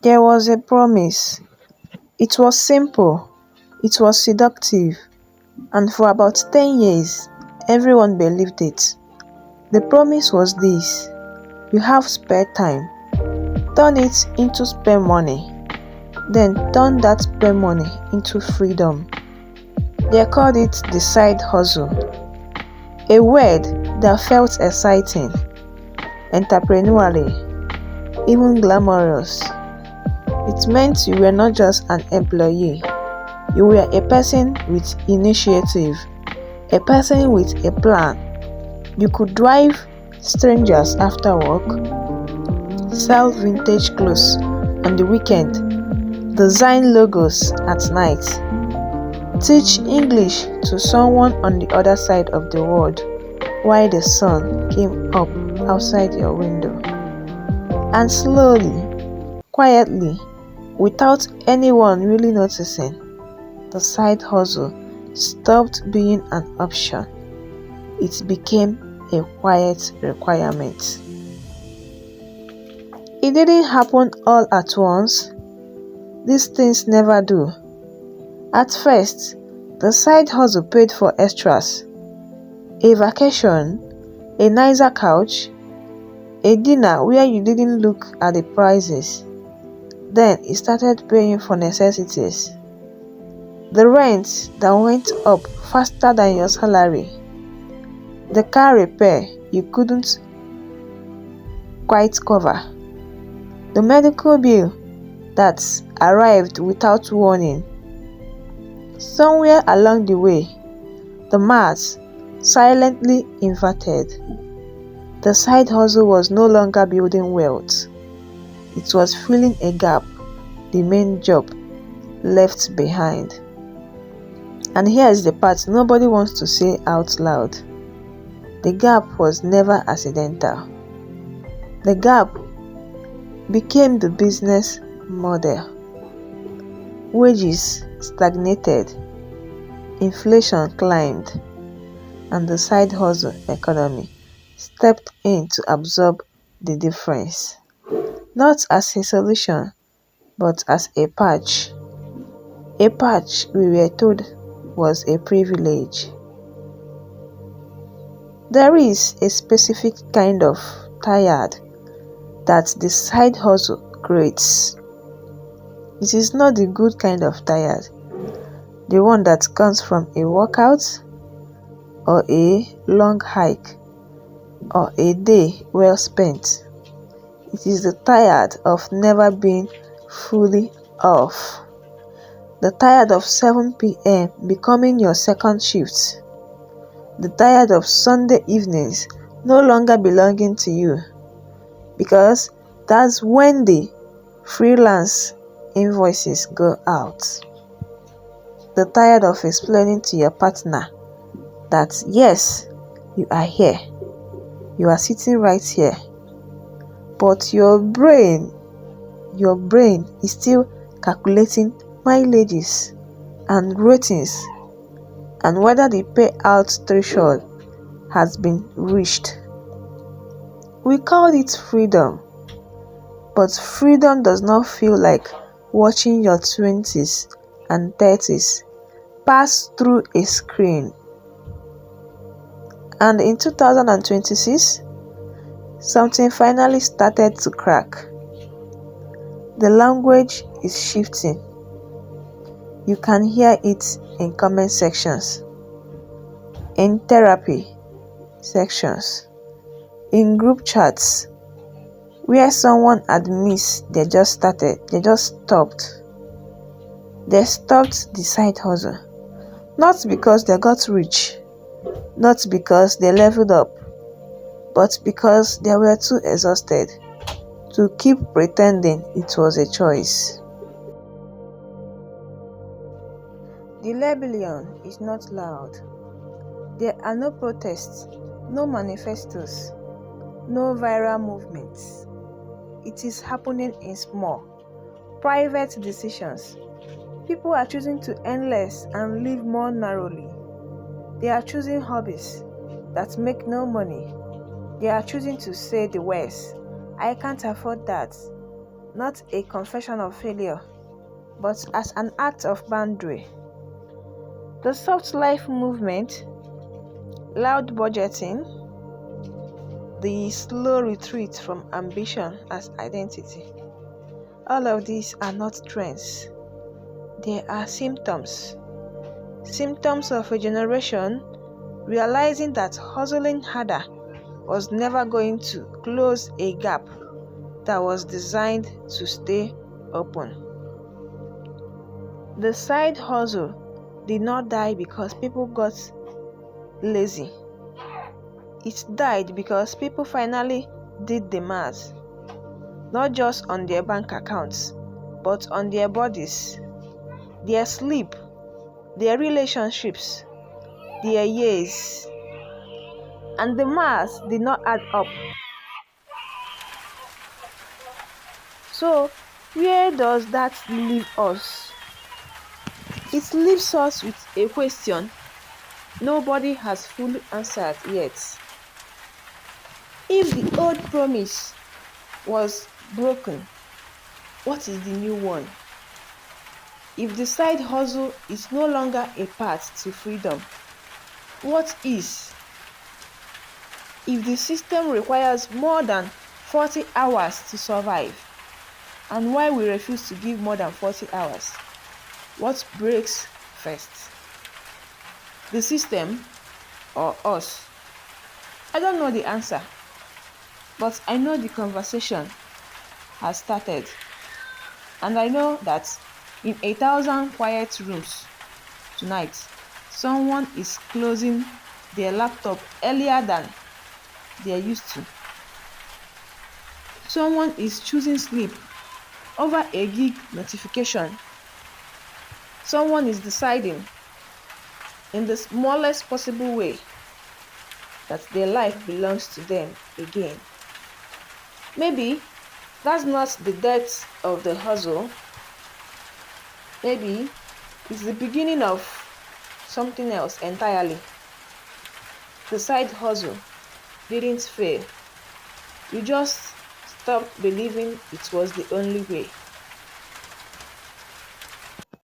There was a promise. It was simple, it was seductive, and for about 10 years, everyone believed it. The promise was this: you have spare time, turn it into spare money, then turn that spare money into freedom. They called it the side hustle, a word that felt exciting, entrepreneurially, even glamorous. It meant you were not just an employee, you were a person with initiative, a person with a plan. You could drive strangers after work, sell vintage clothes on the weekend, design logos at night, teach English to someone on the other side of the world while the sun came up outside your window. And slowly, quietly, without anyone really noticing, the side hustle stopped being an option. It became a quiet requirement. It didn't happen all at once. These things never do. At first, the side hustle paid for extras: a vacation, a nicer couch, a dinner where you didn't look at the prices. Then it started paying for necessities. The rent that went up faster than your salary, the car repair you couldn't quite cover, the medical bill that arrived without warning. Somewhere along the way, the maths silently inverted. The side hustle was no longer building wealth. It was filling a gap the main job left behind. And here's the part nobody wants to say out loud. The gap was never accidental. The gap became the business model. Wages stagnated, inflation climbed, and the side hustle economy stepped in to absorb the difference. Not as a solution, but as a patch. A patch we were told was a privilege. There is a specific kind of tired that the side hustle creates. It is not the good kind of tired, the one that comes from a workout, or a long hike, or a day well spent. It is the tired of never being fully off. The tired of 7 p.m. becoming your second shift. The tired of Sunday evenings no longer belonging to you, because that's when the freelance invoices go out. The tired of explaining to your partner that yes, you are here, you are sitting right here, but your brain is still calculating mileages and ratings and whether the payout threshold has been reached. We call it freedom, but freedom does not feel like watching your 20s and 30s pass through a screen. And in 2026, something finally started to crack. The language is shifting. You can hear it in comment sections, in therapy sections, in group chats, where someone admits they just stopped. They stopped the side hustle. Not because they got rich, not because they leveled up, but because they were too exhausted to keep pretending it was a choice. The rebellion is not loud. There are no protests, no manifestos, no viral movements. It is happening in small, private decisions. People are choosing to earn less and live more narrowly. They are choosing hobbies that make no money. They are choosing to say the words, "I can't afford that." not a confession of failure, but as an act of boundary. The soft life movement, loud budgeting, the slow retreat from ambition as identity. All of these are not trends. They are symptoms. Symptoms of a generation realizing that hustling harder was never going to close a gap that was designed to stay open. The side hustle did not die because people got lazy. It died because people finally did the math, not just on their bank accounts, but on their bodies, their sleep, their relationships, their years. And the math did not add up. So, where does that leave us? It leaves us with a question nobody has fully answered yet. If the old promise was broken, what is the new one? If the side hustle is no longer a path to freedom, what is? If the system requires more than 40 hours to survive, and why we refuse to give more than 40 hours, what breaks first? The system or us? I don't know the answer, but I know the conversation has started. And I know that in 1,000 quiet rooms tonight, someone is closing their laptop earlier than they are used to. Someone is choosing sleep over a gig notification. Someone is deciding in the smallest possible way that their life belongs to them again. Maybe that's not the death of the hustle. Maybe it's the beginning of something else entirely. The side hustle didn't fail. You just stopped believing it was the only way.